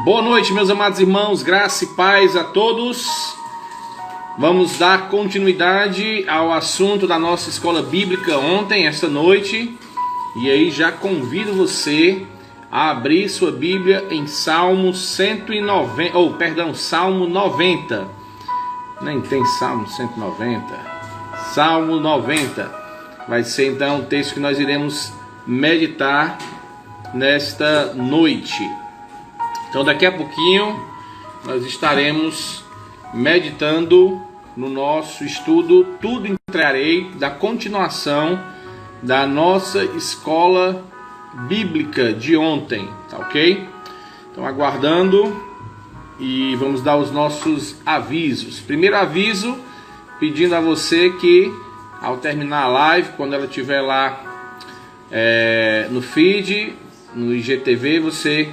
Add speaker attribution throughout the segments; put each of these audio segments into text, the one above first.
Speaker 1: Boa noite, meus amados irmãos, graça e paz a todos. Vamos dar continuidade ao assunto da nossa escola bíblica ontem, esta noite. E aí já convido você a abrir sua Bíblia em Salmo 190, Salmo 90. Nem tem Salmo 190. Salmo 90. Vai ser então o texto que nós iremos meditar nesta noite. Então daqui a pouquinho nós estaremos meditando no nosso estudo Tudo Entregarei, da continuação da nossa escola bíblica de ontem, tá ok? Então aguardando e vamos dar os nossos avisos. Primeiro aviso, pedindo a você que ao terminar a live, quando ela estiver lá no feed, no IGTV, você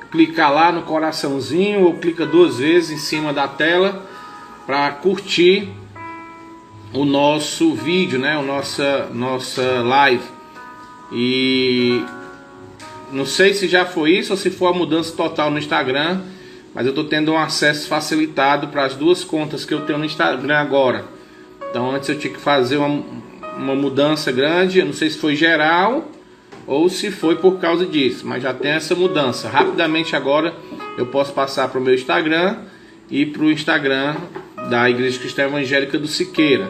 Speaker 1: clicar lá no coraçãozinho ou clica 2 vezes em cima da tela para curtir o nosso vídeo, né? Nossa live. E não sei se já foi isso ou se foi a mudança total no Instagram, mas eu estou tendo um acesso facilitado para as 2 contas que eu tenho no Instagram agora. Então antes eu tinha que fazer uma mudança grande, eu não sei se foi geral ou se foi por causa disso, mas já tem essa mudança. Rapidamente agora eu posso passar para o meu Instagram e para o Instagram da Igreja Cristã Evangélica do Siqueira.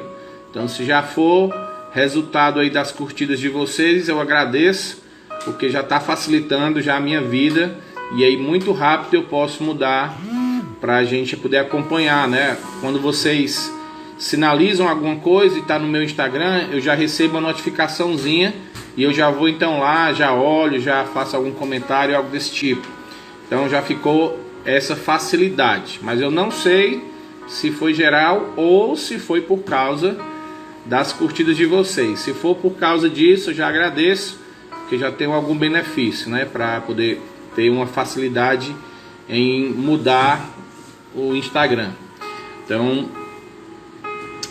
Speaker 1: Então se já for resultado aí das curtidas de vocês, eu agradeço, porque já está facilitando já a minha vida. E aí muito rápido eu posso mudar para a gente poder acompanhar, né? Quando vocês sinalizam alguma coisa e está no meu Instagram, eu já recebo a notificaçãozinha e eu já vou então lá, já olho, já faço algum comentário, algo desse tipo. Então já ficou essa facilidade. Mas eu não sei se foi geral ou se foi por causa das curtidas de vocês. Se for por causa disso, eu já agradeço, porque já tenho algum benefício, né? Para poder ter uma facilidade em mudar o Instagram. Então,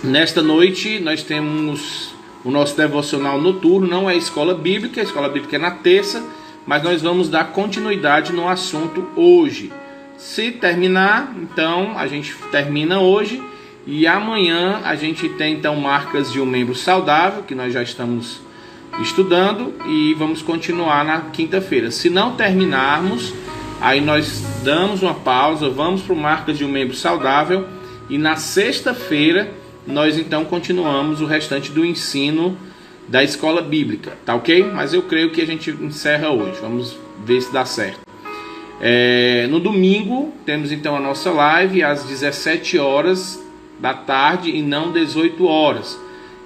Speaker 1: nesta noite nós temos o nosso devocional noturno. Não é escola bíblica, a escola bíblica é na terça, mas nós vamos dar continuidade no assunto hoje. Se terminar, então a gente termina hoje, e amanhã a gente tem então marcas de um membro saudável, que nós já estamos estudando, e vamos continuar na quinta-feira. Se não terminarmos, aí nós damos uma pausa, vamos para marcas de um membro saudável, e na sexta-feira nós então continuamos o restante do ensino da escola bíblica, tá ok? Mas eu creio que a gente encerra hoje, vamos ver se dá certo. No domingo temos então a nossa live às 17 horas da tarde e não 18 horas,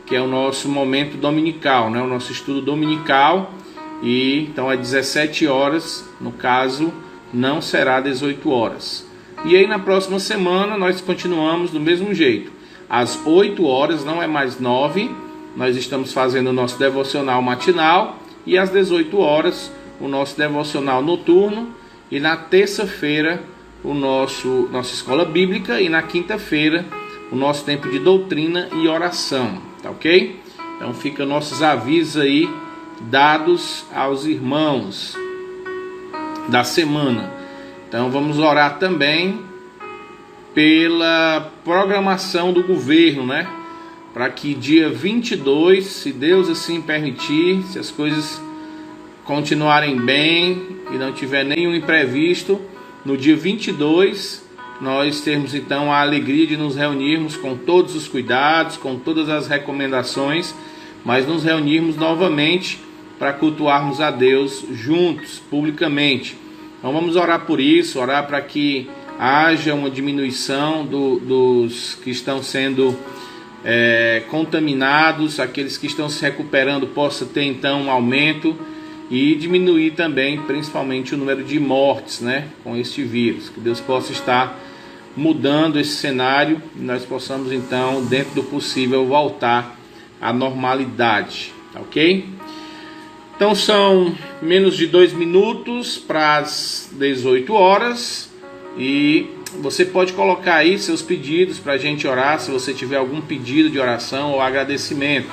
Speaker 1: que é o nosso momento dominical, né? O nosso estudo dominical. E então às 17 horas, no caso, não será 18 horas. E aí na próxima semana nós continuamos do mesmo jeito. Às 8 horas, não é mais 9, nós estamos fazendo o nosso devocional matinal. E às 18 horas, o nosso devocional noturno. E na terça-feira, nossa escola bíblica. E na quinta-feira, o nosso tempo de doutrina e oração. Tá ok? Então fica nossos avisos aí, dados aos irmãos da semana. Então vamos orar também pela programação do governo, né? Para que dia 22, se Deus assim permitir, se as coisas continuarem bem e não tiver nenhum imprevisto, no dia 22 nós termos então a alegria de nos reunirmos com todos os cuidados, com todas as recomendações, mas nos reunirmos novamente para cultuarmos a Deus juntos, publicamente. Então vamos orar por isso, orar para que haja uma diminuição dos que estão sendo contaminados, aqueles que estão se recuperando possa ter então um aumento e diminuir também, principalmente, o número de mortes, né, com este vírus. Que Deus possa estar mudando esse cenário e nós possamos então, dentro do possível, voltar à normalidade, tá ok? Então são menos de 2 minutos para as 18 horas. E você pode colocar aí seus pedidos para a gente orar, se você tiver algum pedido de oração ou agradecimento.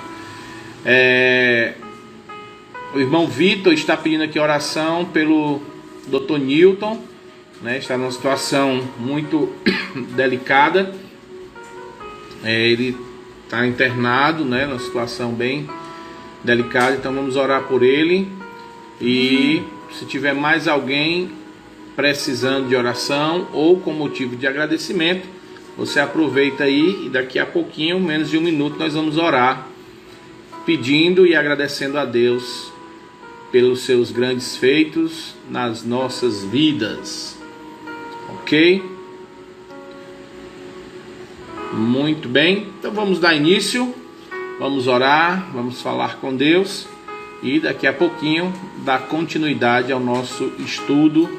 Speaker 1: O irmão Vitor está pedindo aqui oração pelo Dr. Newton, né, está numa situação muito delicada. Ele está internado, né, numa situação bem delicada, então vamos orar por ele. E se tiver mais alguém precisando de oração ou com motivo de agradecimento, você aproveita aí e daqui a pouquinho, menos de um minuto, nós vamos orar, pedindo e agradecendo a Deus pelos seus grandes feitos nas nossas vidas. Ok? Muito bem, então vamos dar início, vamos orar, vamos falar com Deus e daqui a pouquinho dar continuidade ao nosso estudo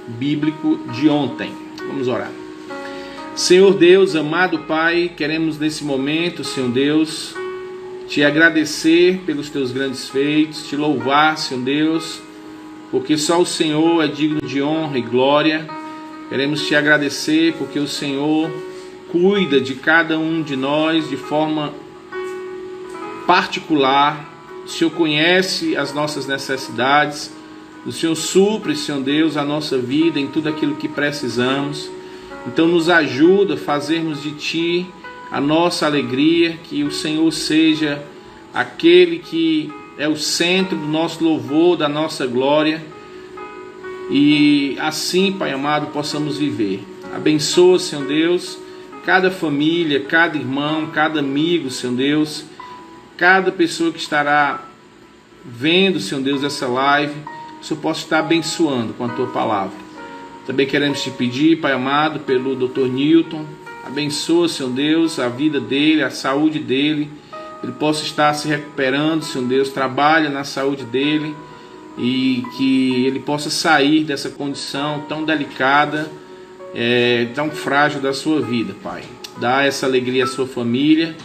Speaker 1: bíblico de ontem. Vamos orar. Senhor Deus, amado Pai, queremos nesse momento, Senhor Deus, te agradecer pelos teus grandes feitos, te louvar, Senhor Deus, porque só o Senhor é digno de honra e glória. Queremos te agradecer porque o Senhor cuida de cada um de nós de forma particular. O Senhor conhece as nossas necessidades, o Senhor supre, Senhor Deus, a nossa vida em tudo aquilo que precisamos. Então nos ajuda a fazermos de Ti a nossa alegria, que o Senhor seja aquele que é o centro do nosso louvor, da nossa glória, e assim, Pai amado, possamos viver. Abençoa, Senhor Deus, cada família, cada irmão, cada amigo, Senhor Deus, cada pessoa que estará vendo, Senhor Deus, essa live, que o Senhor possa estar abençoando com a Tua palavra. Também queremos te pedir, Pai amado, pelo Dr. Newton, abençoa, Senhor Deus, a vida dele, a saúde dele, ele possa estar se recuperando, Senhor Deus, trabalha na saúde dele e que ele possa sair dessa condição tão delicada, tão frágil da sua vida, Pai. Dá essa alegria à sua família,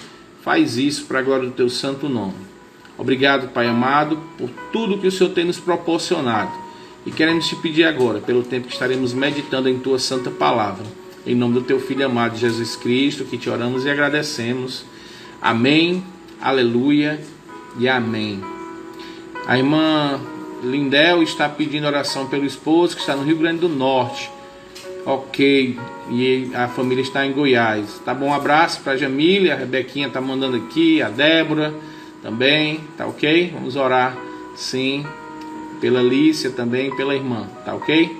Speaker 1: faz isso para a glória do Teu santo nome. Obrigado, Pai amado, por tudo que o Senhor tem nos proporcionado. E queremos te pedir agora, pelo tempo que estaremos meditando em Tua santa palavra, em nome do Teu Filho amado Jesus Cristo, que te oramos e agradecemos. Amém, aleluia e amém. A irmã Lindel está pedindo oração pelo esposo que está no Rio Grande do Norte. Ok, e a família está em Goiás. Tá bom, um abraço para a Jamília, a Rebequinha está mandando aqui, a Débora também, tá ok? Vamos orar, sim, pela Lícia também, pela irmã, tá ok?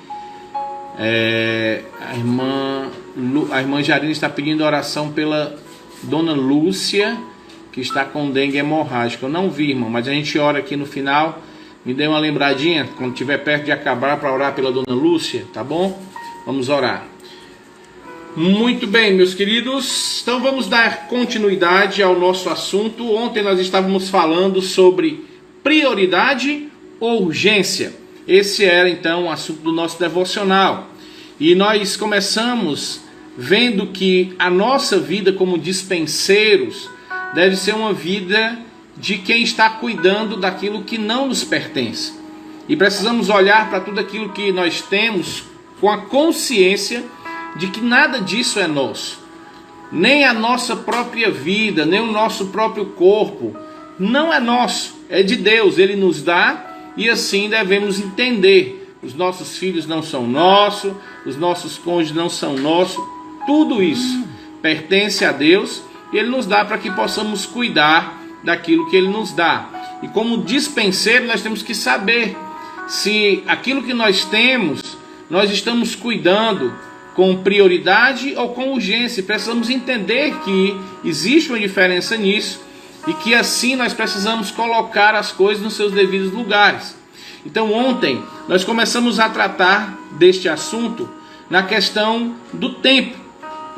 Speaker 1: A irmã Jarina está pedindo oração pela dona Lúcia, que está com dengue hemorrágica. Eu não vi, irmão, mas a gente ora aqui no final. Me dê uma lembradinha quando estiver perto de acabar para orar pela dona Lúcia, tá bom? Vamos orar. Muito bem, meus queridos, então vamos dar continuidade ao nosso assunto. Ontem nós estávamos falando sobre prioridade ou urgência. Esse era então o assunto do nosso devocional. E nós começamos vendo que a nossa vida como dispenseiros deve ser uma vida de quem está cuidando daquilo que não nos pertence. E precisamos olhar para tudo aquilo que nós temos com a consciência de que nada disso é nosso. Nem a nossa própria vida, nem o nosso próprio corpo não é nosso, é de Deus. Ele nos dá e assim devemos entender. Os nossos filhos não são nossos, os nossos cônjuges não são nossos. Tudo isso pertence a Deus e Ele nos dá para que possamos cuidar daquilo que Ele nos dá. E como dispenseiro nós temos que saber se aquilo que nós temos, nós estamos cuidando com prioridade ou com urgência. Precisamos entender que existe uma diferença nisso e que assim nós precisamos colocar as coisas nos seus devidos lugares. Então ontem nós começamos a tratar deste assunto na questão do tempo.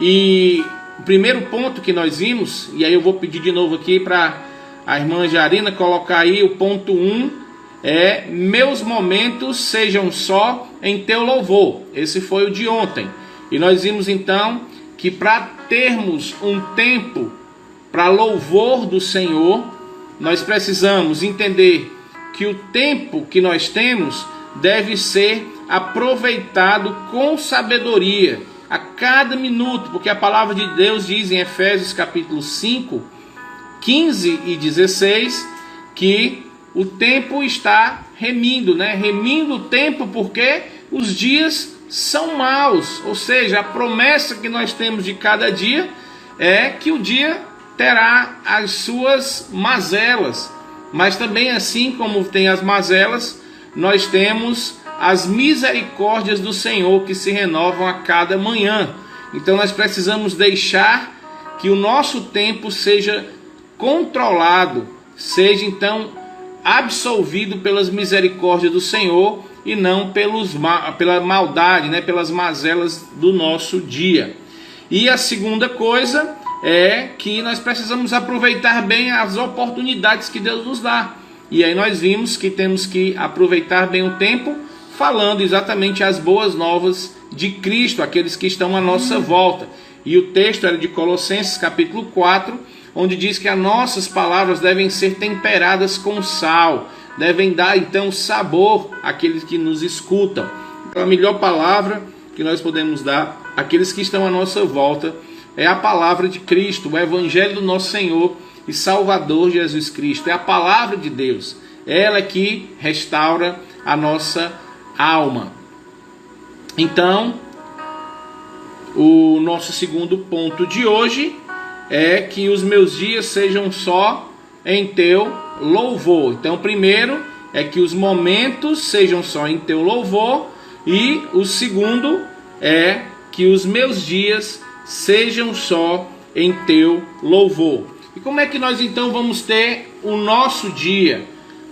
Speaker 1: E o primeiro ponto que nós vimos, e aí eu vou pedir de novo aqui para a irmã Jarina colocar aí o ponto 1, é: meus momentos sejam só em teu louvor. Esse foi o de ontem. E nós vimos então que para termos um tempo para louvor do Senhor, nós precisamos entender que o tempo que nós temos deve ser aproveitado com sabedoria a cada minuto, porque a palavra de Deus diz em Efésios capítulo 5, 15 e 16, que o tempo está remindo, né? Remindo o tempo porque os dias são maus. Ou seja, a promessa que nós temos de cada dia é que o dia terá as suas mazelas, mas também, assim como tem as mazelas, nós temos as misericórdias do Senhor que se renovam a cada manhã. Então nós precisamos deixar que o nosso tempo seja controlado, seja então absolvido pelas misericórdias do Senhor e não pela maldade, pelas mazelas do nosso dia. E a segunda coisa é que nós precisamos aproveitar bem as oportunidades que Deus nos dá. E aí nós vimos que temos que aproveitar bem o tempo, falando exatamente as boas novas de Cristo, aqueles que estão à nossa volta. E o texto era de Colossenses capítulo 4, onde diz que as nossas palavras devem ser temperadas com sal, devem dar então sabor àqueles que nos escutam. Então, a melhor palavra que nós podemos dar àqueles que estão à nossa volta é a palavra de Cristo, o Evangelho do nosso Senhor e Salvador Jesus Cristo. É a palavra de Deus, ela que restaura a nossa alma. Então, o nosso segundo ponto de hoje é que os meus dias sejam só em teu louvor. Então, primeiro é que os momentos sejam só em teu louvor, e o segundo é que os meus dias sejam só em teu louvor. E como é que nós então vamos ter o nosso dia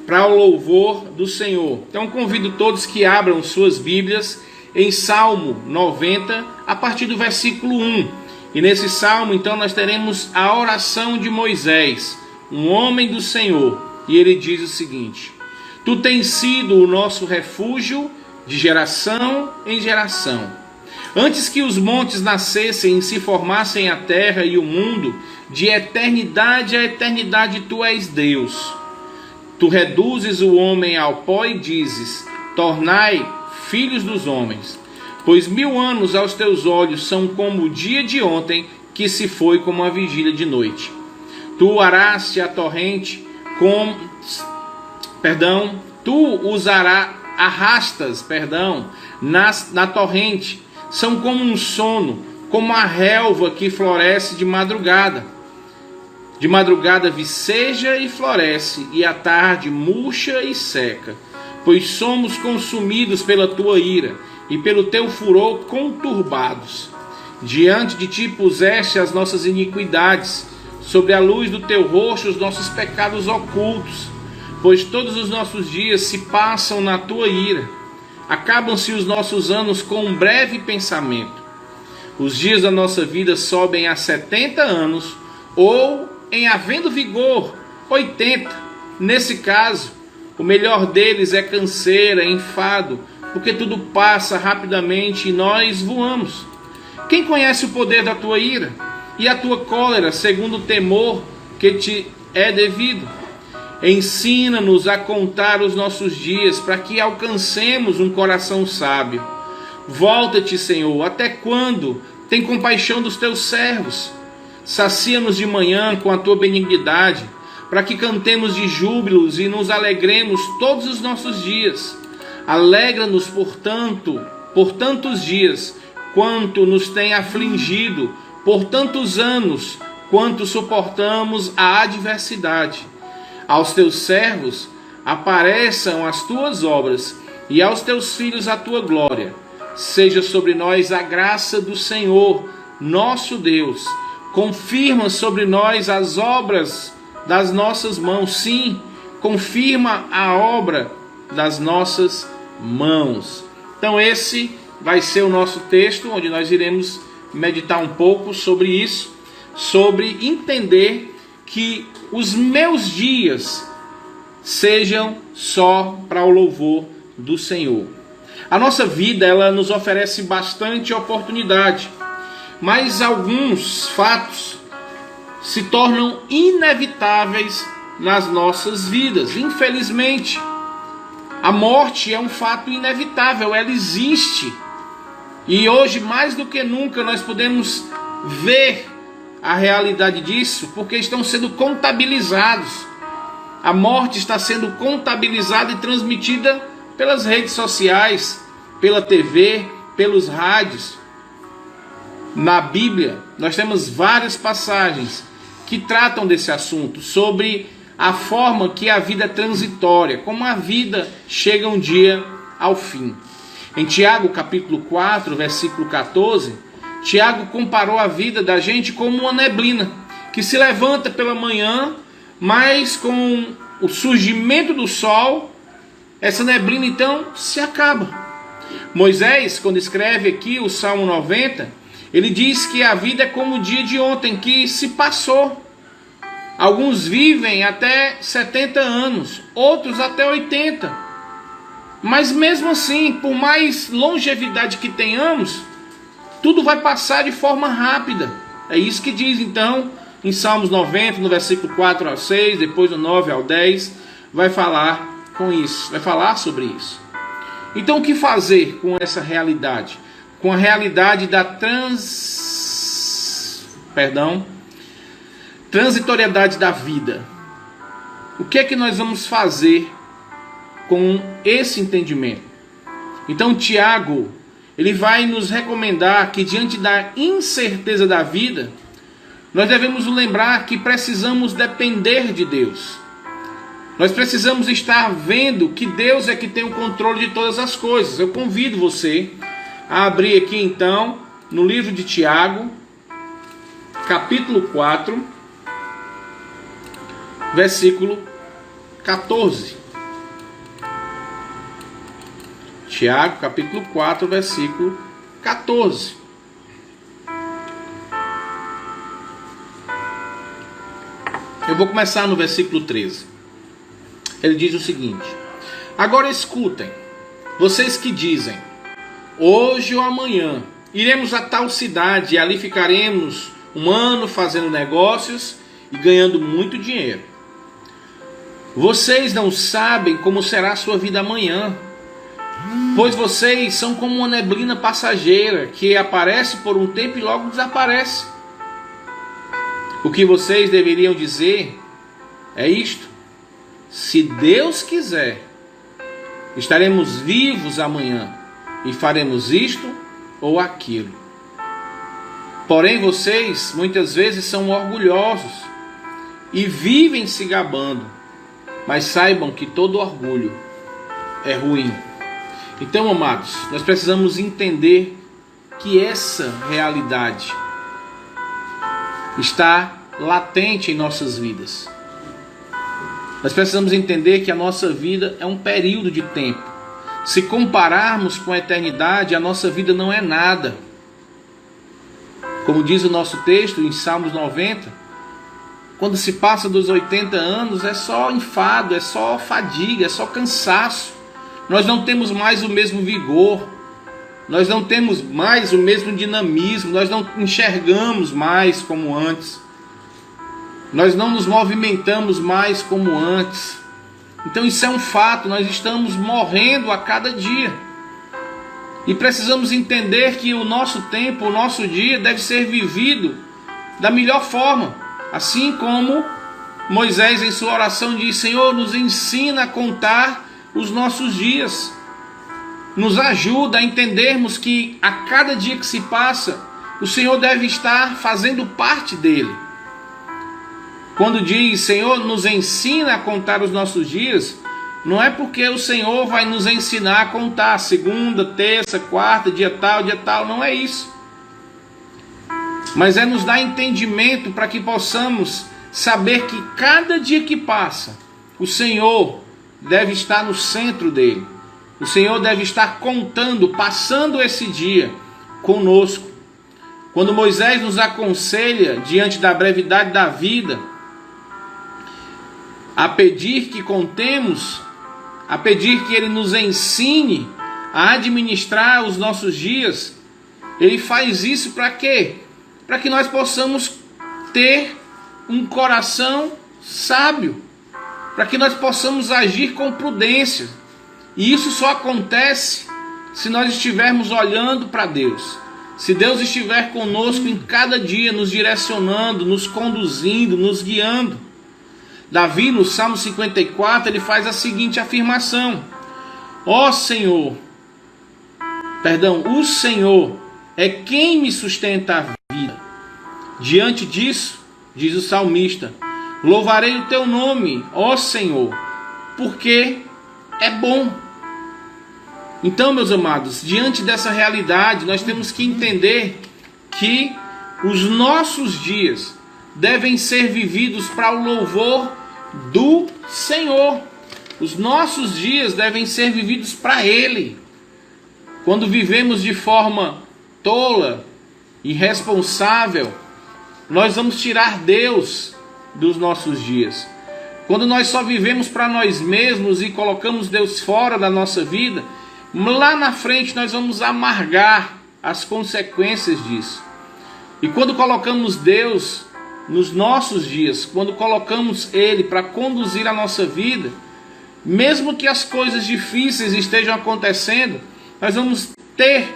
Speaker 1: para o louvor do Senhor? Então convido todos que abram suas Bíblias em Salmo 90, a partir do versículo 1. E nesse salmo então nós teremos a oração de Moisés, um homem do Senhor. E ele diz o seguinte: Tu tens sido o nosso refúgio de geração em geração. Antes que os montes nascessem e se formassem a terra e o mundo, de eternidade a eternidade tu és Deus. Tu reduzes o homem ao pó e dizes: tornai filhos dos homens. Pois 1000 anos aos teus olhos são como o dia de ontem, que se foi como a vigília de noite. Tu araste a torrente arrastas na torrente. São como um sono, como a relva que floresce de madrugada. De madrugada viceja e floresce, e à tarde murcha e seca. Pois somos consumidos pela tua ira, e pelo teu furor conturbados. Diante de ti puseste as nossas iniquidades, sobre a luz do teu rosto os nossos pecados ocultos. Pois todos os nossos dias se passam na tua ira. Acabam-se os nossos anos com um breve pensamento. Os dias da nossa vida sobem a 70 anos, ou, em havendo vigor, 80. Nesse caso, o melhor deles é canseira, enfado, porque tudo passa rapidamente e nós voamos. Quem conhece o poder da tua ira e a tua cólera, segundo o temor que te é devido? Ensina-nos a contar os nossos dias, para que alcancemos um coração sábio. Volta-te, Senhor, até quando? Tem compaixão dos teus servos. Sacia-nos de manhã com a tua benignidade, para que cantemos de júbilos e nos alegremos todos os nossos dias. Alegra-nos, portanto, por tantos dias, quanto nos tem afligido, por tantos anos, quanto suportamos a adversidade. Aos teus servos apareçam as tuas obras, e aos teus filhos a tua glória. Seja sobre nós a graça do Senhor, nosso Deus. Confirma sobre nós as obras das nossas mãos. Sim, confirma a obra das nossas mãos. Então esse vai ser o nosso texto, onde nós iremos meditar um pouco sobre isso, sobre entender que os meus dias sejam só para o louvor do Senhor. A nossa vida, ela nos oferece bastante oportunidade, mas alguns fatos se tornam inevitáveis nas nossas vidas. Infelizmente, a morte é um fato inevitável, ela existe. E hoje, mais do que nunca, nós podemos ver a realidade disso, porque estão sendo contabilizados. A morte está sendo contabilizada e transmitida pelas redes sociais, pela TV, pelos rádios, na Bíblia, nós temos várias passagens que tratam desse assunto, sobre a forma que a vida é transitória, como a vida chega um dia ao fim. Em Tiago capítulo 4, versículo 14, Tiago comparou a vida da gente como uma neblina, que se levanta pela manhã, mas com o surgimento do sol, essa neblina então se acaba. Moisés, quando escreve aqui o Salmo 90, ele diz que a vida é como o dia de ontem, que se passou. Alguns vivem até 70 anos, outros até 80. Mas mesmo assim, por mais longevidade que tenhamos, tudo vai passar de forma rápida. É isso que diz então em Salmos 90, no versículo 4 ao 6, depois do 9 ao 10, vai falar com isso, vai falar sobre isso. Então o que fazer com essa realidade? Com a realidade da transitoriedade da vida. O que é que nós vamos fazer com esse entendimento? Então Tiago, ele vai nos recomendar que diante da incerteza da vida, nós devemos lembrar que precisamos depender de Deus. Nós precisamos estar vendo que Deus é que tem o controle de todas as coisas. Eu convido você a abrir aqui então no livro de Tiago, capítulo 4, versículo 14. Tiago, capítulo 4, versículo 14. Eu vou começar no versículo 13. Ele diz o seguinte: agora escutem, vocês que dizem, hoje ou amanhã iremos a tal cidade e ali ficaremos um ano fazendo negócios e ganhando muito dinheiro. Vocês não sabem como será a sua vida amanhã, pois vocês são como uma neblina passageira que aparece por um tempo e logo desaparece. O que vocês deveriam dizer é isto: se Deus quiser, estaremos vivos amanhã e faremos isto ou aquilo. Porém, vocês muitas vezes são orgulhosos e vivem se gabando, mas saibam que todo orgulho é ruim. Então, amados, nós precisamos entender que essa realidade está latente em nossas vidas. Nós precisamos entender que a nossa vida é um período de tempo. Se compararmos com a eternidade, a nossa vida não é nada. Como diz o nosso texto em Salmos 90, quando se passa dos 80 anos é só enfado, é só fadiga, é só cansaço. Nós não temos mais o mesmo vigor, nós não temos mais o mesmo dinamismo, nós não enxergamos mais como antes, nós não nos movimentamos mais como antes. Então isso é um fato, nós estamos morrendo a cada dia. E precisamos entender que o nosso tempo, o nosso dia deve ser vivido da melhor forma. Assim como Moisés em sua oração diz: Senhor, nos ensina a contar os nossos dias. Nos ajuda a entendermos que a cada dia que se passa, o Senhor deve estar fazendo parte dele. Quando diz, Senhor, nos ensina a contar os nossos dias, não é porque o Senhor vai nos ensinar a contar segunda, terça, quarta, dia tal, não é isso. Mas é nos dar entendimento para que possamos saber que cada dia que passa, o Senhor deve estar no centro dele. O Senhor deve estar contando, passando esse dia conosco. Quando Moisés nos aconselha, diante da brevidade da vida, a pedir que contemos, a pedir que Ele nos ensine a administrar os nossos dias, Ele faz isso para quê? Para que nós possamos ter um coração sábio, para que nós possamos agir com prudência. E isso só acontece se nós estivermos olhando para Deus. Se Deus estiver conosco em cada dia, nos direcionando, nos conduzindo, nos guiando. Davi, no Salmo 54, ele faz a seguinte afirmação: ó Senhor, O Senhor é quem me sustenta a vida. Diante disso, diz o salmista, louvarei o teu nome, ó Senhor, porque é bom. Então, meus amados, diante dessa realidade, nós temos que entender que os nossos dias devem ser vividos para o louvor do Senhor. Os nossos dias devem ser vividos para Ele. Quando vivemos de forma tola, irresponsável, nós vamos tirar Deus dos nossos dias. Quando nós só vivemos para nós mesmos e colocamos Deus fora da nossa vida, lá na frente nós vamos amargar as consequências disso. E quando colocamos Deus nos nossos dias, quando colocamos Ele para conduzir a nossa vida, mesmo que as coisas difíceis estejam acontecendo, nós vamos ter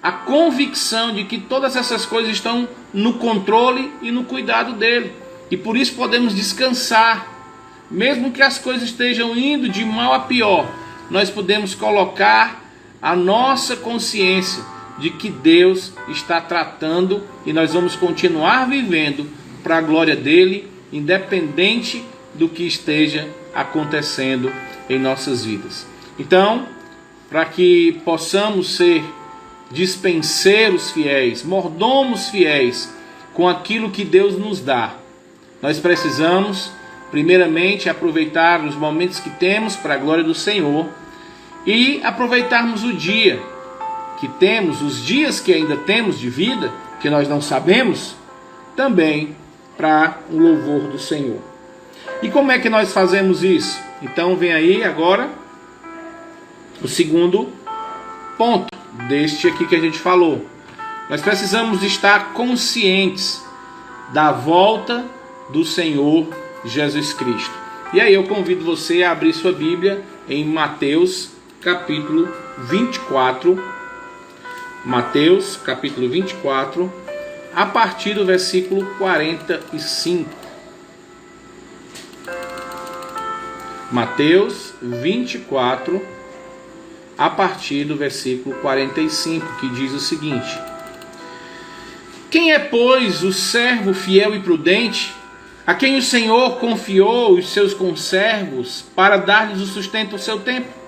Speaker 1: a convicção de que todas essas coisas estão no controle e no cuidado dele. E por isso podemos descansar. Mesmo que as coisas estejam indo de mal a pior, nós podemos colocar a nossa consciência de que Deus está tratando e nós vamos continuar vivendo para a glória dele, independente do que esteja acontecendo em nossas vidas. Então, para que possamos ser dispenseiros fiéis, mordomos fiéis com aquilo que Deus nos dá, nós precisamos, primeiramente, aproveitar os momentos que temos para a glória do Senhor e aproveitarmos o dia que temos, os dias que ainda temos de vida, que nós não sabemos, também para o louvor do Senhor. E como é que nós fazemos isso? Então vem aí agora o segundo ponto deste aqui que a gente falou. Nós precisamos estar conscientes da volta do Senhor Jesus Cristo. E aí eu convido você a abrir sua Bíblia em Mateus capítulo 24. Mateus capítulo 24, a partir do versículo 45. Mateus 24, a partir do versículo 45, que diz o seguinte: quem é, pois, o servo fiel e prudente, a quem o Senhor confiou os seus conservos para dar-lhes o sustento ao seu tempo?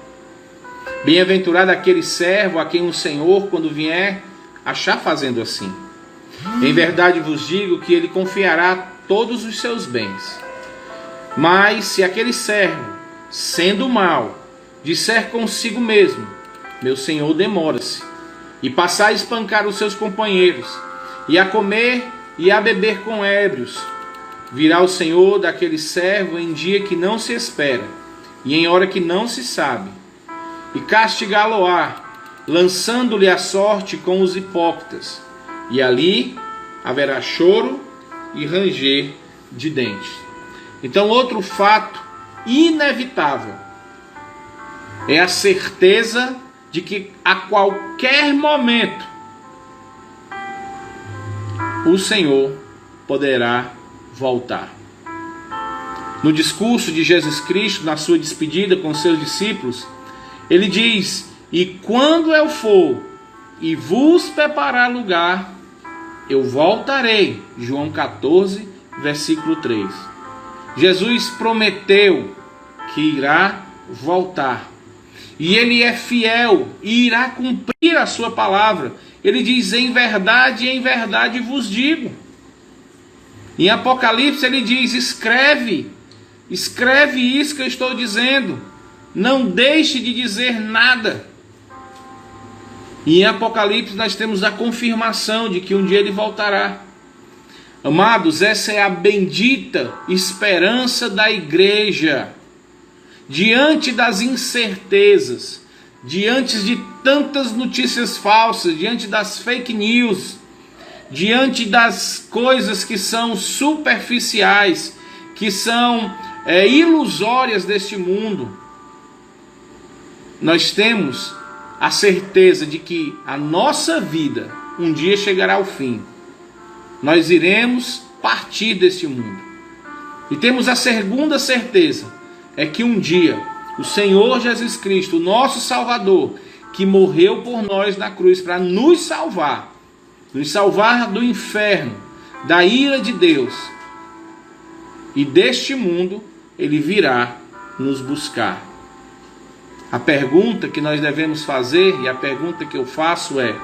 Speaker 1: Bem-aventurado aquele servo a quem o Senhor, quando vier, achar fazendo assim. Em verdade vos digo que ele confiará todos os seus bens. Mas se aquele servo, sendo mau, disser consigo mesmo, meu senhor demora-se, e passar a espancar os seus companheiros, e a comer e a beber com ébrios, virá o Senhor daquele servo em dia que não se espera, e em hora que não se sabe, e castigá-lo-á, lançando-lhe a sorte com os hipócritas, e ali haverá choro e ranger de dentes. Então, outro fato inevitável é a certeza de que a qualquer momento o Senhor poderá voltar. No discurso de Jesus Cristo, na sua despedida com seus discípulos, ele diz: e quando eu for e vos preparar lugar, eu voltarei. João 14, versículo 3. Jesus prometeu que irá voltar. E ele é fiel e irá cumprir a sua palavra. Ele diz: em verdade vos digo. Em Apocalipse ele diz: escreve isso que eu estou dizendo. Não deixe de dizer nada. E em Apocalipse nós temos a confirmação de que um dia ele voltará. Amados, essa é a bendita esperança da igreja. Diante das incertezas, diante de tantas notícias falsas, diante das fake news, diante das coisas que são superficiais, que são ilusórias deste mundo, nós temos a certeza de que a nossa vida um dia chegará ao fim. Nós iremos partir deste mundo. E temos a segunda certeza, é que um dia o Senhor Jesus Cristo, o nosso Salvador, que morreu por nós na cruz para nos salvar do inferno, da ira de Deus. E deste mundo ele virá nos buscar. A pergunta que nós devemos fazer, e a pergunta que eu faço é: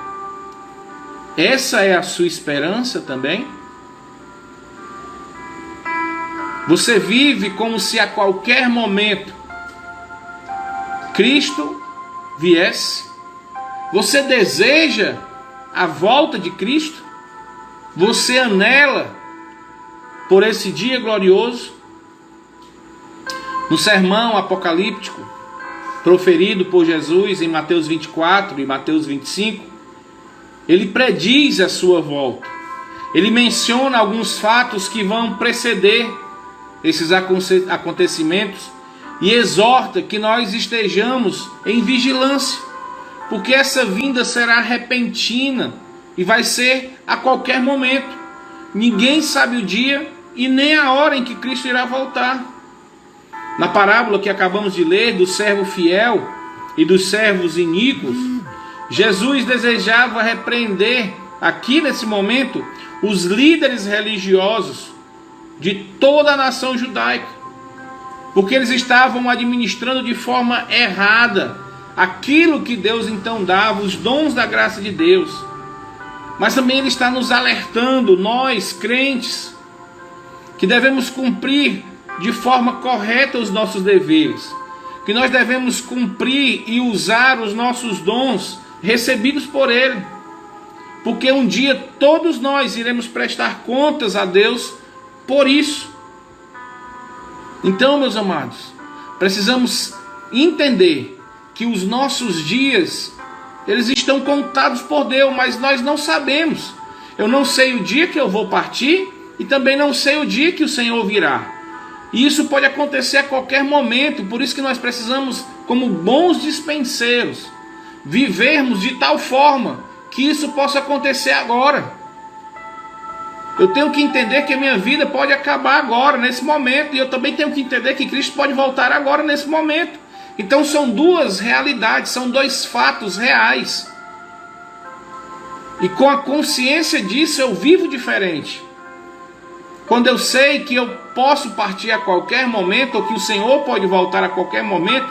Speaker 1: essa é a sua esperança também? Você vive como se a qualquer momento Cristo viesse? Você deseja a volta de Cristo? Você anela por esse dia glorioso? No sermão apocalíptico proferido por Jesus em Mateus 24 e Mateus 25, ele prediz a sua volta. Ele menciona alguns fatos que vão preceder esses acontecimentos e exorta que nós estejamos em vigilância, porque essa vinda será repentina e vai ser a qualquer momento. Ninguém sabe o dia e nem a hora em que Cristo irá voltar. Na parábola que acabamos de ler do servo fiel e dos servos iníquos, Jesus desejava repreender aqui nesse momento os líderes religiosos de toda a nação judaica, porque eles estavam administrando de forma errada aquilo que Deus então dava, os dons da graça de Deus. Mas também ele está nos alertando, nós crentes, que devemos cumprir de forma correta os nossos deveres, que nós devemos cumprir e usar os nossos dons recebidos por Ele, porque um dia todos nós iremos prestar contas a Deus por isso. Então, meus amados, precisamos entender que os nossos dias, eles estão contados por Deus, mas nós não sabemos. Eu não sei o dia que eu vou partir e também não sei o dia que o Senhor virá. E isso pode acontecer a qualquer momento, por isso que nós precisamos, como bons dispenseiros, vivermos de tal forma que isso possa acontecer agora. Eu tenho que entender que a minha vida pode acabar agora, nesse momento, e eu também tenho que entender que Cristo pode voltar agora, nesse momento. Então são duas realidades, são dois fatos reais. E com a consciência disso eu vivo diferente. Quando eu sei que eu posso partir a qualquer momento, ou que o Senhor pode voltar a qualquer momento,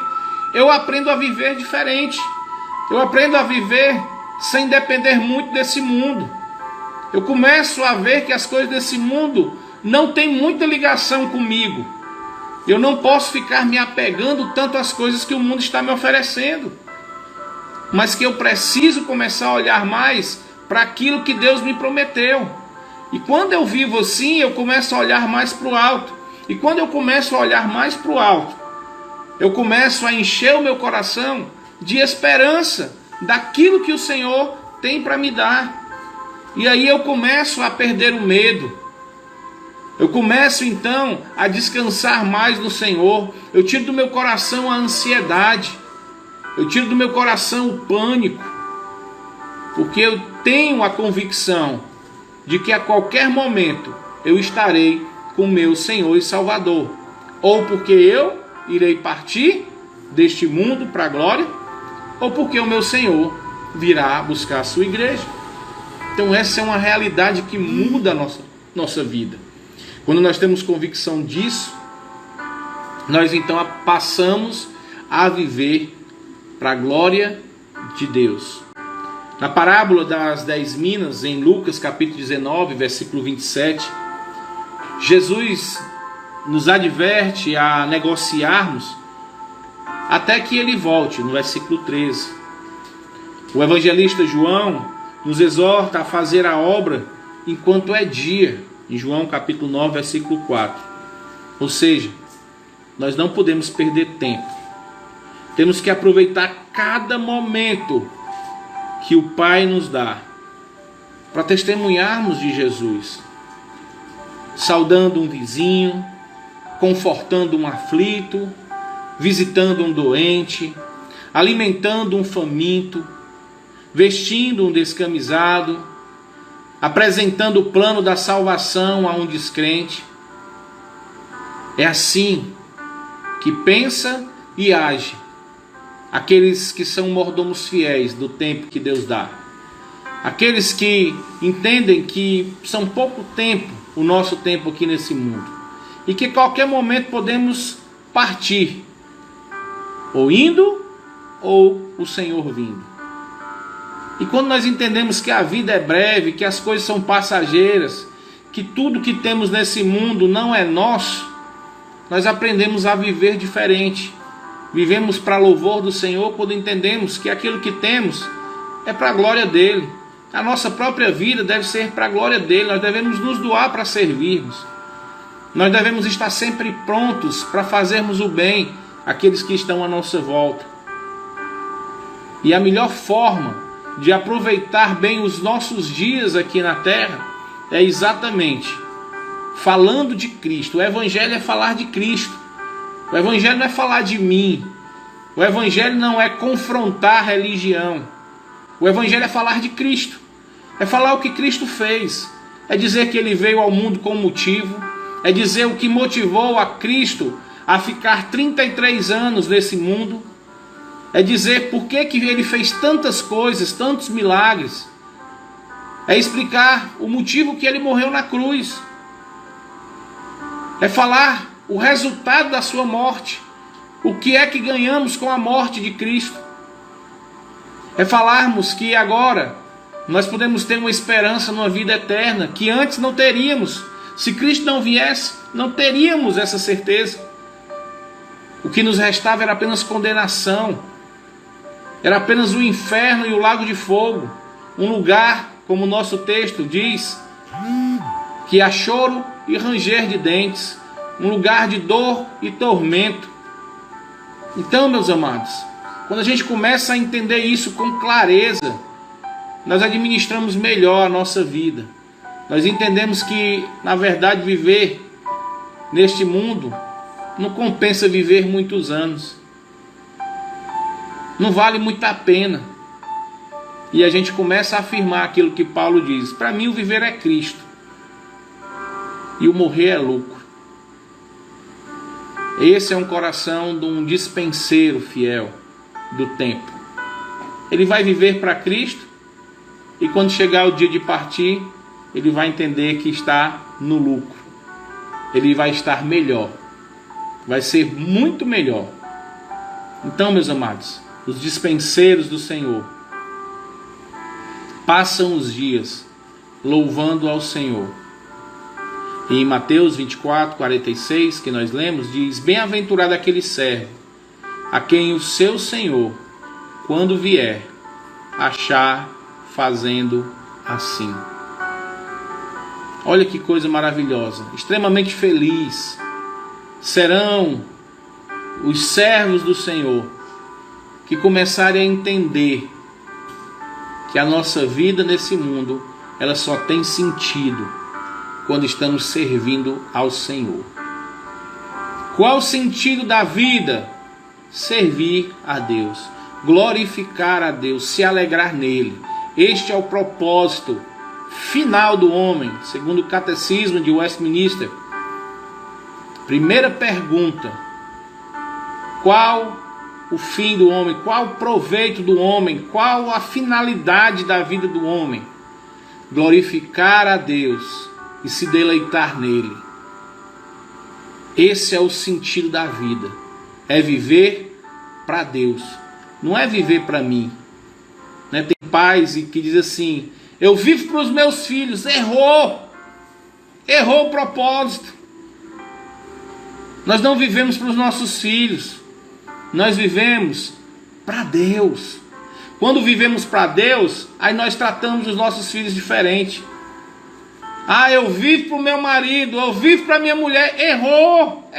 Speaker 1: eu aprendo a viver diferente. Eu aprendo a viver sem depender muito desse mundo. Eu começo a ver que as coisas desse mundo não têm muita ligação comigo. Eu não posso ficar me apegando tanto às coisas que o mundo está me oferecendo, mas que eu preciso começar a olhar mais para aquilo que Deus me prometeu. E quando eu vivo assim, eu começo a olhar mais para o alto. E quando eu começo a olhar mais para o alto, eu começo a encher o meu coração de esperança daquilo que o Senhor tem para me dar. E aí eu começo a perder o medo. Eu começo então a descansar mais no Senhor. Eu tiro do meu coração a ansiedade. Eu tiro do meu coração o pânico. Porque eu tenho a convicção de que a qualquer momento eu estarei com o meu Senhor e Salvador. Ou porque eu irei partir deste mundo para a glória, ou porque o meu Senhor virá buscar a sua igreja. Então essa é uma realidade que muda a nossa vida. Quando nós temos convicção disso, nós então passamos a viver para a glória de Deus. Na parábola das 10 minas, em Lucas capítulo 19, versículo 27, Jesus nos adverte a negociarmos até que ele volte, no versículo 13. O evangelista João nos exorta a fazer a obra enquanto é dia, em João capítulo 9, versículo 4. Ou seja, nós não podemos perder tempo. Temos que aproveitar cada momento que o Pai nos dá para testemunharmos de Jesus, saudando um vizinho, confortando um aflito, visitando um doente, alimentando um faminto, vestindo um descamisado, apresentando o plano da salvação a um descrente. É assim que pensa e age aqueles que são mordomos fiéis do tempo que Deus dá, aqueles que entendem que são pouco tempo, o nosso tempo aqui nesse mundo, e que a qualquer momento podemos partir, ou indo, ou o Senhor vindo. E quando nós entendemos que a vida é breve, que as coisas são passageiras, que tudo que temos nesse mundo não é nosso, nós aprendemos a viver diferente. Vivemos para louvor do Senhor quando entendemos que aquilo que temos é para a glória dele. A nossa própria vida deve ser para a glória dele. Nós devemos nos doar para servirmos. Nós devemos estar sempre prontos para fazermos o bem àqueles que estão à nossa volta. E a melhor forma de aproveitar bem os nossos dias aqui na terra é exatamente falando de Cristo. O Evangelho é falar de Cristo. O Evangelho não é falar de mim. O Evangelho não é confrontar a religião. O Evangelho é falar de Cristo. É falar o que Cristo fez. É dizer que ele veio ao mundo com motivo. É dizer o que motivou a Cristo a ficar 33 anos nesse mundo. É dizer por que ele fez tantas coisas, tantos milagres. É explicar o motivo que ele morreu na cruz. É falar o resultado da sua morte. O que é que ganhamos com a morte de Cristo? É falarmos que agora nós podemos ter uma esperança numa vida eterna que antes não teríamos. Se Cristo não viesse, não teríamos essa certeza. O que nos restava era apenas condenação. Era apenas o inferno e o lago de fogo. Um lugar, como o nosso texto diz, que há choro e ranger de dentes. Um lugar de dor e tormento. Então, meus amados, quando a gente começa a entender isso com clareza, nós administramos melhor a nossa vida. Nós entendemos que, na verdade, viver neste mundo não compensa viver muitos anos. Não vale muito a pena. E a gente começa a afirmar aquilo que Paulo diz: para mim o viver é Cristo e o morrer é lucro. Esse é um coração de um dispenseiro fiel do tempo. Ele vai viver para Cristo e quando chegar o dia de partir, ele vai entender que está no lucro. Ele vai estar melhor. Vai ser muito melhor. Então, meus amados, os dispenseiros do Senhor passam os dias louvando ao Senhor. E em Mateus 24, 46, que nós lemos, diz: bem-aventurado aquele servo a quem o seu Senhor, quando vier, achar fazendo assim. Olha que coisa maravilhosa, extremamente feliz serão os servos do Senhor que começarem a entender que a nossa vida nesse mundo, ela só tem sentido quando estamos servindo ao Senhor. Qual o sentido da vida? Servir a Deus, glorificar a Deus, se alegrar nele. Este é o propósito final do homem, segundo o Catecismo de Westminster. Primeira pergunta: qual o fim do homem? Qual o proveito do homem? Qual a finalidade da vida do homem? Glorificar a Deus e se deleitar nele. Esse é o sentido da vida. É viver para Deus. Não é viver para mim. Tem pais que dizem assim: eu vivo para os meus filhos. Errou o propósito. Nós não vivemos para os nossos filhos. Nós vivemos para Deus. Quando vivemos para Deus, aí nós tratamos os nossos filhos diferente. Ah, eu vivo para o meu marido, eu vivo para minha mulher. Errou.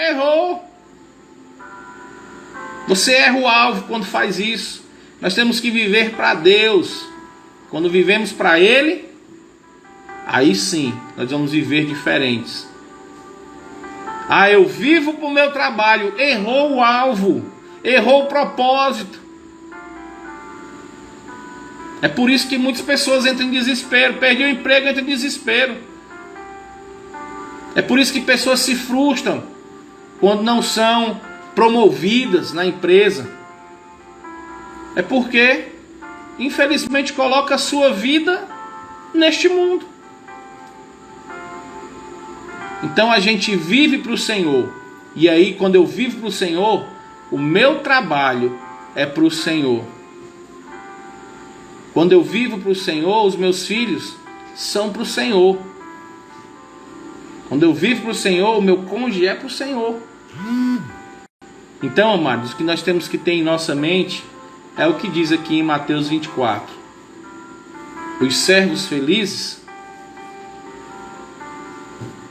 Speaker 1: Você erra o alvo quando faz isso. Nós temos que viver para Deus. Quando vivemos para Ele, aí sim, nós vamos viver diferentes. Ah, eu vivo para o meu trabalho. Errou o alvo. Errou o propósito. É por isso que muitas pessoas entram em desespero. Perdeu o emprego, entra em desespero. É por isso que pessoas se frustram quando não são promovidas na empresa. É porque, infelizmente, coloca a sua vida neste mundo. Então a gente vive para o Senhor. E aí, quando eu vivo para o Senhor, o meu trabalho é para o Senhor. Quando eu vivo para o Senhor, os meus filhos são para o Senhor. Quando eu vivo para o Senhor, o meu cônjuge é para o Senhor. Então, amados, o que nós temos que ter em nossa mente é o que diz aqui em Mateus 24. Os servos felizes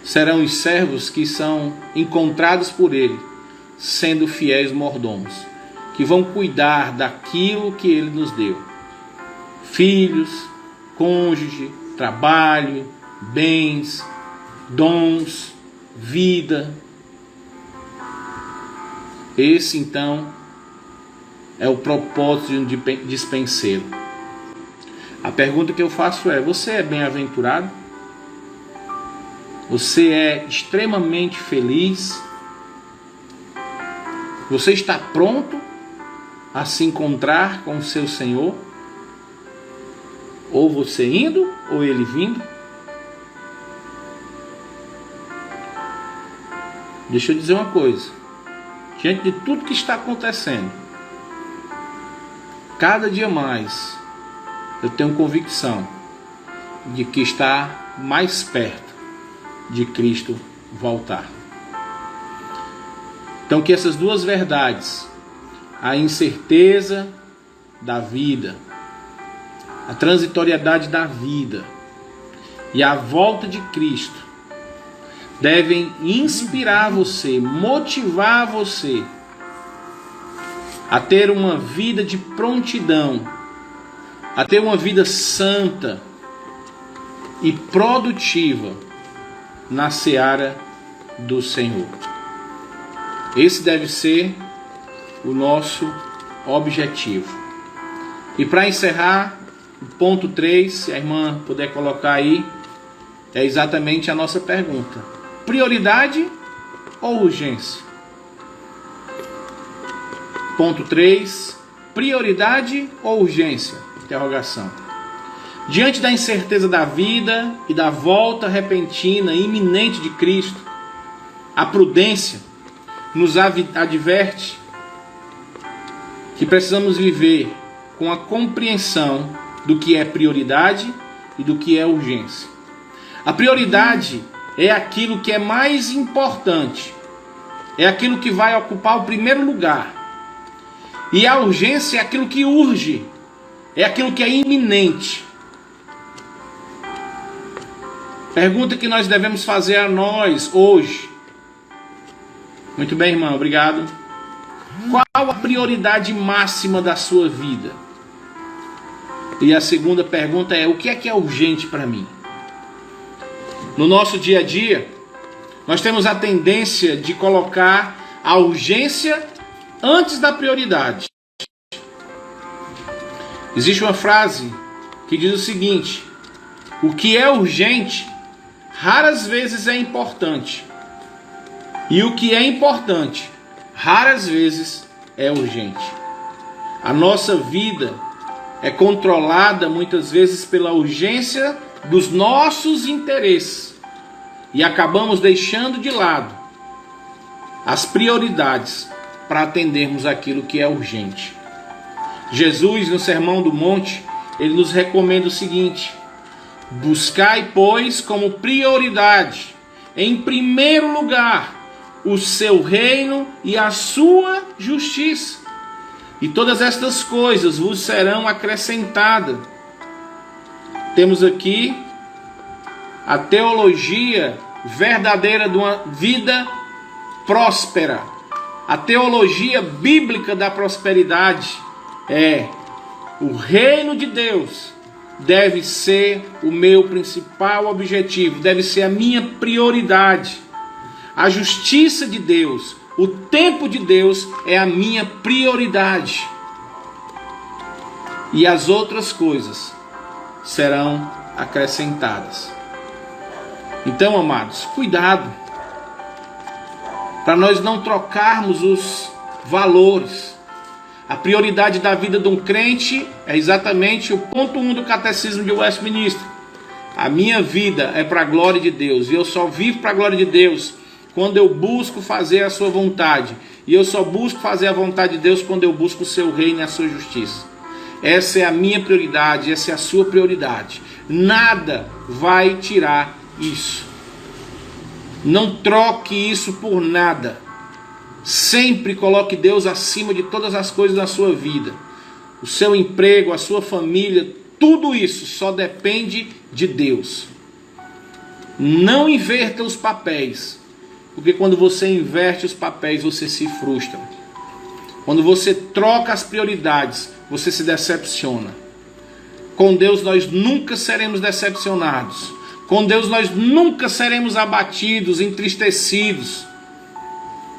Speaker 1: serão os servos que são encontrados por Ele, sendo fiéis mordomos, que vão cuidar daquilo que Ele nos deu. Filhos, cônjuge, trabalho, bens, dons, vida. Esse, então, é o propósito de um dispenseiro. A pergunta que eu faço é: você é bem-aventurado? Você é extremamente feliz? Você está pronto a se encontrar com o seu Senhor? Ou você indo, ou Ele vindo? Deixa eu dizer uma coisa. Diante de tudo que está acontecendo, cada dia mais, eu tenho convicção de que está mais perto de Cristo voltar. Então, que essas duas verdades, a incerteza da vida, a transitoriedade da vida e a volta de Cristo, devem inspirar você, motivar você a ter uma vida de prontidão, a ter uma vida santa e produtiva na seara do Senhor. Esse deve ser o nosso objetivo. E para encerrar, o ponto 3, se a irmã puder colocar aí, é exatamente a nossa pergunta: prioridade ou urgência? Ponto 3, prioridade ou urgência? Interrogação. Diante da incerteza da vida e da volta repentina e iminente de Cristo, a prudência nos adverte que precisamos viver com a compreensão do que é prioridade e do que é urgência. A prioridade é aquilo que é mais importante, é aquilo que vai ocupar o primeiro lugar. E a urgência é aquilo que urge, é aquilo que é iminente. Pergunta que nós devemos fazer a nós hoje. Muito bem, irmão, obrigado. Qual a prioridade máxima da sua vida? E a segunda pergunta é: o que é urgente para mim? No nosso dia a dia, nós temos a tendência de colocar a urgência antes da prioridade. Existe uma frase que diz o seguinte: o que é urgente raras vezes é importante, e o que é importante raras vezes é urgente. A nossa vida é controlada muitas vezes pela urgência dos nossos interesses e acabamos deixando de lado as prioridades para atendermos aquilo que é urgente. Jesus, no Sermão do Monte, ele nos recomenda o seguinte: buscai, pois, como prioridade, em primeiro lugar, o seu reino e a sua justiça, e todas estas coisas vos serão acrescentadas. Temos aqui a teologia verdadeira de uma vida próspera. A teologia bíblica da prosperidade é: o reino de Deus deve ser o meu principal objetivo, deve ser a minha prioridade. A justiça de Deus, o tempo de Deus é a minha prioridade. E as outras coisas serão acrescentadas. Então, amados, cuidado para nós não trocarmos os valores. A prioridade da vida de um crente é exatamente o ponto 1 do Catecismo de Westminster. A minha vida é para a glória de Deus, e eu só vivo para a glória de Deus quando eu busco fazer a sua vontade. E eu só busco fazer a vontade de Deus quando eu busco o seu reino e a sua justiça. Essa é a minha prioridade, essa é a sua prioridade. Nada vai tirar isso. Não troque isso por nada. Sempre coloque Deus acima de todas as coisas da sua vida. O seu emprego, a sua família, tudo isso só depende de Deus. Não inverta os papéis, porque quando você inverte os papéis, você se frustra. Quando você troca as prioridades, você se decepciona. Com Deus nós nunca seremos decepcionados. Com Deus nós nunca seremos abatidos, entristecidos.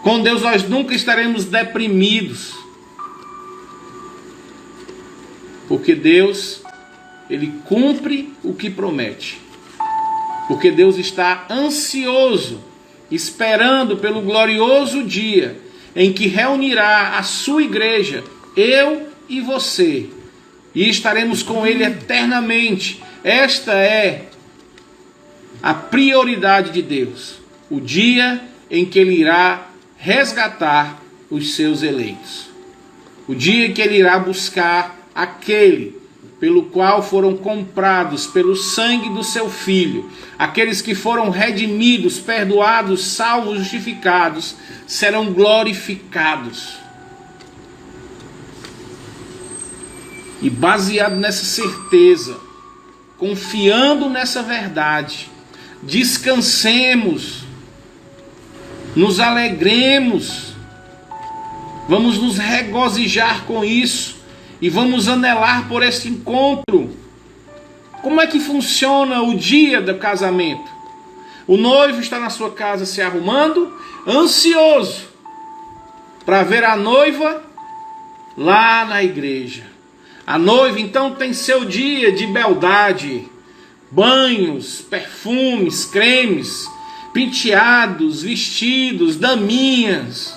Speaker 1: Com Deus nós nunca estaremos deprimidos. Porque Deus, Ele cumpre o que promete. Porque Deus está ansioso, esperando pelo glorioso dia em que reunirá a sua igreja, eu e você, e estaremos com Ele eternamente. Esta é a prioridade de Deus, o dia em que Ele irá resgatar os seus eleitos, o dia em que Ele irá buscar aquele pelo qual foram comprados pelo sangue do seu Filho. Aqueles que foram redimidos, perdoados, salvos, justificados, serão glorificados. E baseado nessa certeza, confiando nessa verdade, descansemos, nos alegremos, vamos nos regozijar com isso e vamos anelar por esse encontro. Como é que funciona o dia do casamento? O noivo está na sua casa se arrumando, ansioso para ver a noiva lá na igreja. A noiva então tem seu dia de beldade, banhos, perfumes, cremes, penteados, vestidos, daminhas.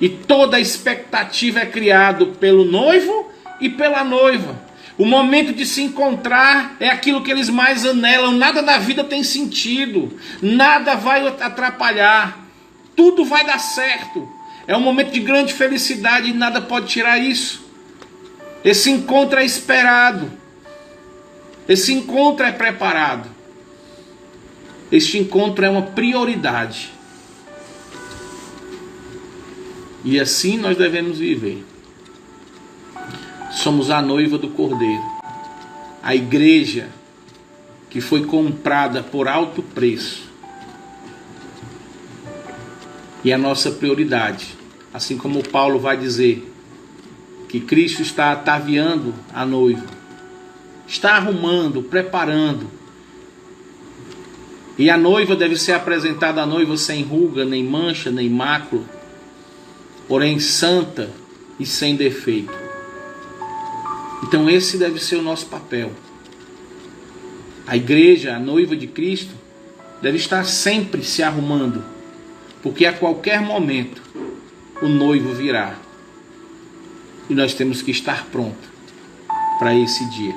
Speaker 1: E toda a expectativa é criada pelo noivo e pela noiva. O momento de se encontrar é aquilo que eles mais anelam. Nada na vida tem sentido, nada vai atrapalhar, tudo vai dar certo. É um momento de grande felicidade e nada pode tirar isso. Esse encontro é esperado, esse encontro é preparado, este encontro é uma prioridade. E assim nós devemos viver. Somos a noiva do Cordeiro, a igreja que foi comprada por alto preço. E a nossa prioridade, assim como Paulo vai dizer, que Cristo está ataviando a noiva, está arrumando, preparando. E a noiva deve ser apresentada a noiva sem ruga, nem mancha, nem mácula, porém santa e sem defeito. Então esse deve ser o nosso papel. A igreja, a noiva de Cristo, deve estar sempre se arrumando, porque a qualquer momento o noivo virá. E nós temos que estar pronto para esse dia,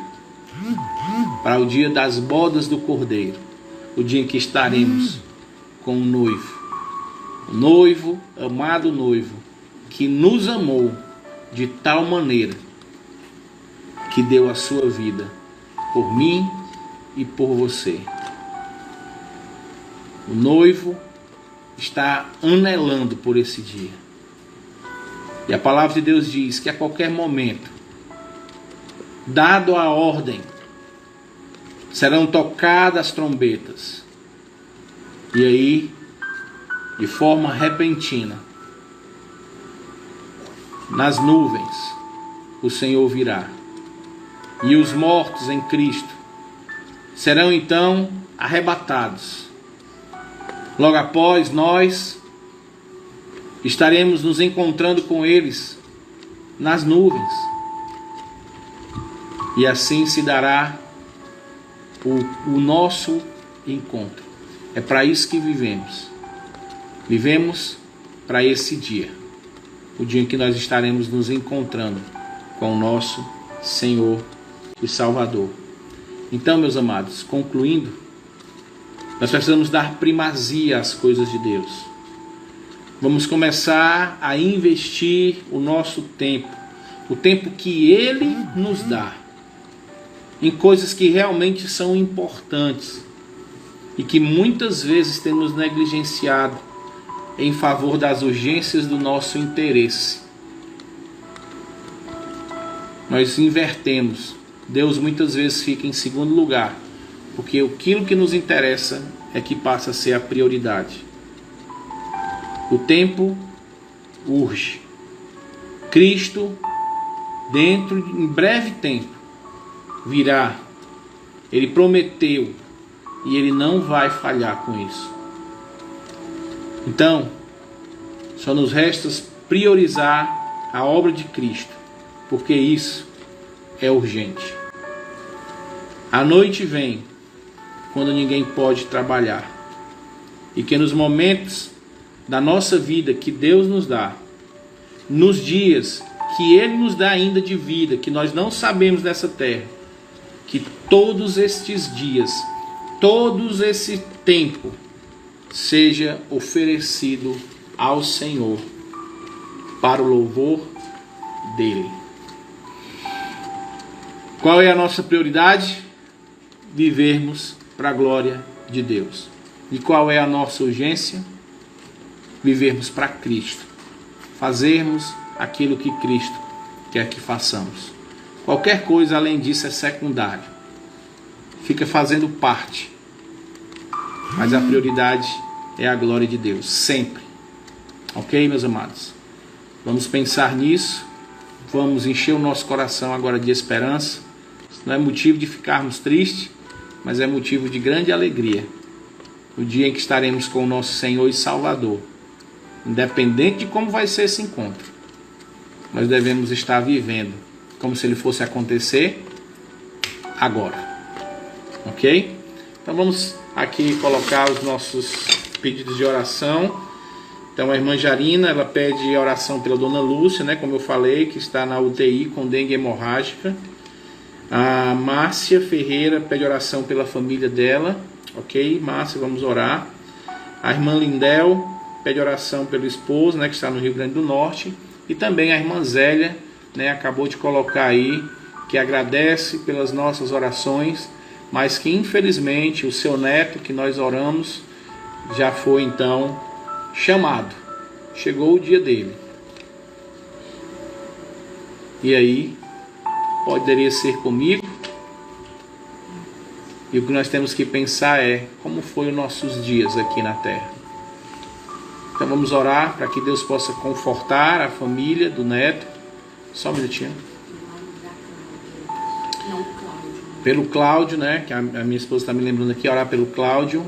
Speaker 1: para o dia das bodas do Cordeiro, o dia em que estaremos com o noivo, amado noivo, que nos amou de tal maneira que deu a sua vida por mim e por você. O noivo está anelando por esse dia. E a palavra de Deus diz que a qualquer momento, dado a ordem, serão tocadas trombetas. E aí, de forma repentina, nas nuvens, o Senhor virá. E os mortos em Cristo serão então arrebatados. Logo após, nós estaremos nos encontrando com eles nas nuvens. E assim se dará o nosso encontro. É para isso que vivemos. Vivemos para esse dia. o dia em que nós estaremos nos encontrando com o nosso Senhor e Salvador. Então, meus amados, concluindo, nós precisamos dar primazia às coisas de Deus. Vamos começar a investir o nosso tempo, o tempo que Ele nos dá, em coisas que realmente são importantes e que muitas vezes temos negligenciado em favor das urgências do nosso interesse. Nós invertemos. Deus muitas vezes fica em segundo lugar, porque aquilo que nos interessa é que passa a ser a prioridade. O tempo urge. Cristo, em breve tempo, virá. Ele prometeu e Ele não vai falhar com isso. Então, só nos resta priorizar a obra de Cristo, porque isso é urgente. A noite vem quando ninguém pode trabalhar, e que nos momentos da nossa vida que Deus nos dá, nos dias que Ele nos dá ainda de vida, que nós não sabemos dessa terra, que todos estes dias, todo esse tempo, seja oferecido ao Senhor para o louvor dEle. Qual é a nossa prioridade? Vivermos para a glória de Deus. E qual é a nossa urgência? Vivermos para Cristo. Fazermos aquilo que Cristo quer que façamos. Qualquer coisa além disso é secundário. Fica fazendo parte. Mas a prioridade é a glória de Deus, sempre. Ok, meus amados? Vamos pensar nisso. Vamos encher o nosso coração agora de esperança. Isso não é motivo de ficarmos tristes, mas é motivo de grande alegria. O dia em que estaremos com o nosso Senhor e Salvador. Independente de como vai ser esse encontro, nós devemos estar vivendo como se ele fosse acontecer agora. Ok? Então vamos aqui colocar os nossos pedidos de oração. Então a irmã Jarina, ela pede oração pela dona Lúcia, né, como eu falei, que está na UTI com dengue hemorrágica. A Márcia Ferreira pede oração pela família dela. Ok, Márcia, vamos orar. A irmã Lindel pede oração pelo esposo, né, que está no Rio Grande do Norte. E também a irmã Zélia, né, acabou de colocar aí, que agradece pelas nossas orações, mas que infelizmente o seu neto, que nós oramos, já foi então chamado. Chegou o dia dele. E aí, poderia ser comigo? E o que nós temos que pensar é como foi os nossos dias aqui na terra. Então vamos orar para que Deus possa confortar a família do neto. Só um minutinho. Pelo Cláudio, né? Que a minha esposa está me lembrando aqui, orar pelo Cláudio,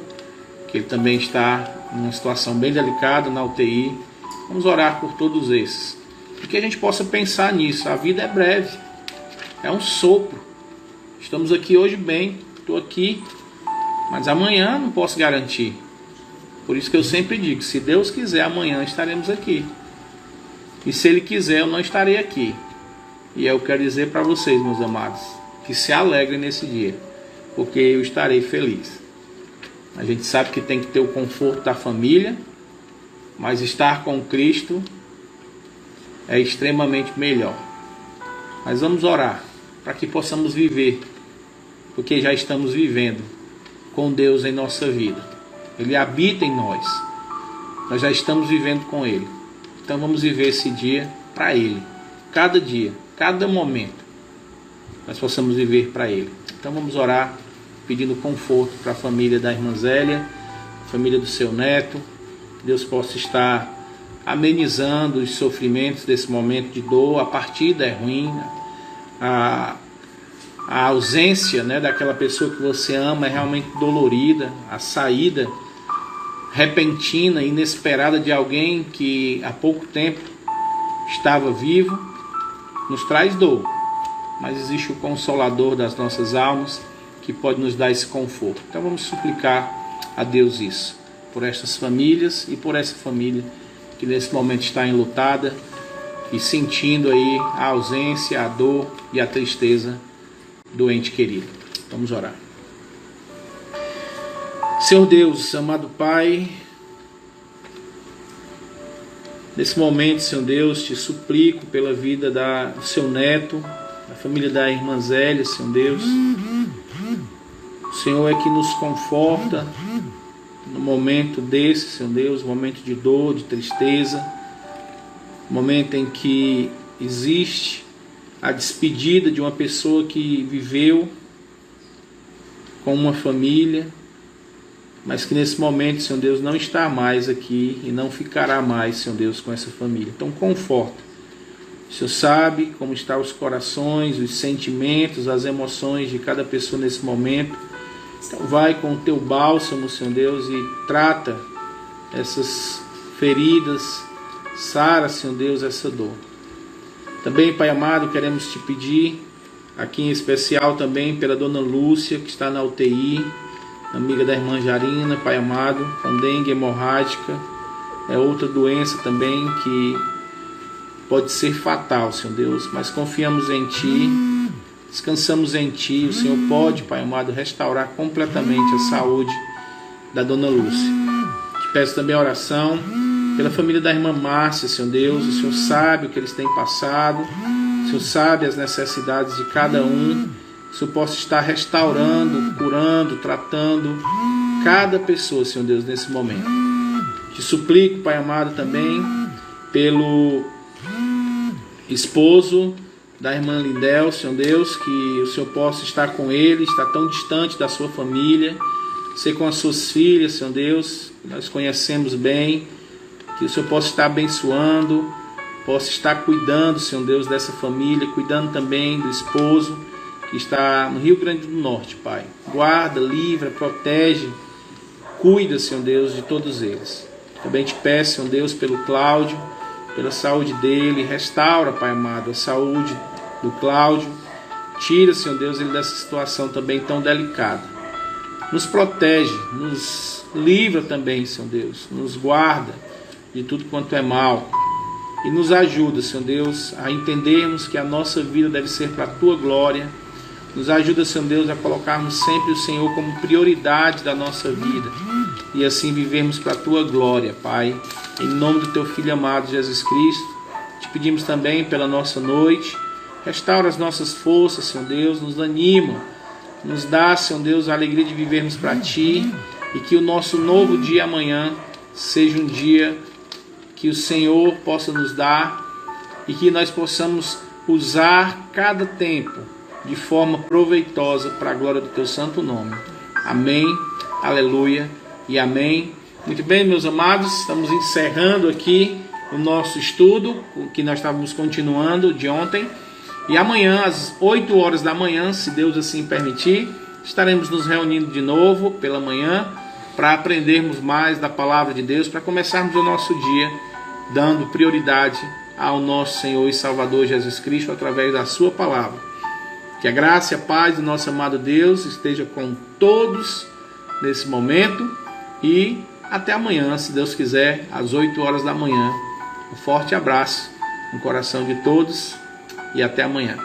Speaker 1: que ele também está numa situação bem delicada na UTI. Vamos orar por todos esses. E que a gente possa pensar nisso. A vida é breve. É um sopro. Estamos aqui hoje bem. Estou aqui. Mas amanhã não posso garantir. Por isso que eu sempre digo, se Deus quiser, amanhã estaremos aqui. E se Ele quiser, eu não estarei aqui. E eu quero dizer para vocês, meus amados, que se alegrem nesse dia, porque eu estarei feliz. A gente sabe que tem que ter o conforto da família, mas estar com Cristo é extremamente melhor. Mas vamos orar para que possamos viver, porque já estamos vivendo com Deus em nossa vida. Ele habita em nós. Nós já estamos vivendo com Ele. Então vamos viver esse dia para Ele. Cada dia, cada momento, nós possamos viver para Ele. Então vamos orar pedindo conforto para a família da irmã Zélia, família do seu neto. Que Deus possa estar amenizando os sofrimentos desse momento de dor. A partida é ruim. A ausência, né, daquela pessoa que você ama é realmente dolorida. A saída repentina, inesperada de alguém que há pouco tempo estava vivo, nos traz dor. Mas existe o Consolador das nossas almas que pode nos dar esse conforto. Então vamos suplicar a Deus isso, por estas famílias e por essa família que nesse momento está enlutada, e sentindo aí a ausência, a dor e a tristeza do ente querido. Vamos orar. Senhor Deus, amado Pai, nesse momento, Senhor Deus, te suplico pela vida do seu neto, da família da irmã Zélia, Senhor Deus. O Senhor é que nos conforta no momento desse, Senhor Deus, momento de dor, de tristeza, momento em que existe a despedida de uma pessoa que viveu com uma família, mas que nesse momento, Senhor Deus, não está mais aqui e não ficará mais, Senhor Deus, com essa família. Então conforta. O Senhor sabe como estão os corações, os sentimentos, as emoções de cada pessoa nesse momento. Então vai com o teu bálsamo, Senhor Deus, e trata essas feridas, sara, Senhor Deus, essa dor. Também, Pai amado, queremos te pedir, aqui em especial também pela Dona Lúcia, que está na UTI, amiga da irmã Jarina, Pai amado, com dengue hemorrágica, é outra doença também que pode ser fatal, Senhor Deus, mas confiamos em Ti, descansamos em Ti. O Senhor pode, Pai amado, restaurar completamente a saúde da Dona Lúcia. Te peço também a oração pela família da irmã Márcia, Senhor Deus. O Senhor sabe o que eles têm passado, o Senhor sabe as necessidades de cada um. O Senhor possa estar restaurando, curando, tratando cada pessoa, Senhor Deus, nesse momento. Te suplico, Pai amado, também pelo esposo da irmã Lindel, Senhor Deus, que o Senhor possa estar com ele, está tão distante da sua família, ser com as suas filhas, Senhor Deus, nós conhecemos bem, que o Senhor possa estar abençoando, possa estar cuidando, Senhor Deus, dessa família, cuidando também do esposo, que está no Rio Grande do Norte, Pai. Guarda, livra, protege, cuida, Senhor Deus, de todos eles. Também te peço, Senhor Deus, pelo Cláudio, pela saúde dele, restaura, Pai amado, a saúde do Cláudio, tira, Senhor Deus, ele dessa situação também tão delicada. Nos protege, nos livra também, Senhor Deus, nos guarda de tudo quanto é mal e nos ajuda, Senhor Deus, a entendermos que a nossa vida deve ser para a Tua glória. Nos ajuda, Senhor Deus, a colocarmos sempre o Senhor como prioridade da nossa vida e assim vivermos para a Tua glória, Pai. Em nome do Teu Filho amado Jesus Cristo, te pedimos também pela nossa noite. Restaura as nossas forças, Senhor Deus, nos anima, nos dá, Senhor Deus, a alegria de vivermos para Ti e que o nosso novo dia amanhã seja um dia que o Senhor possa nos dar e que nós possamos usar cada tempo de forma proveitosa para a glória do Teu santo nome. Amém, aleluia e amém. Muito bem, meus amados, estamos encerrando aqui o nosso estudo, o que nós estávamos continuando de ontem. E amanhã, às 8 horas da manhã, se Deus assim permitir, estaremos nos reunindo de novo pela manhã para aprendermos mais da palavra de Deus, para começarmos o nosso dia dando prioridade ao nosso Senhor e Salvador Jesus Cristo através da Sua palavra. Que a graça e a paz do nosso amado Deus esteja com todos nesse momento e até amanhã, se Deus quiser, às 8 horas da manhã. Um forte abraço no coração de todos e até amanhã.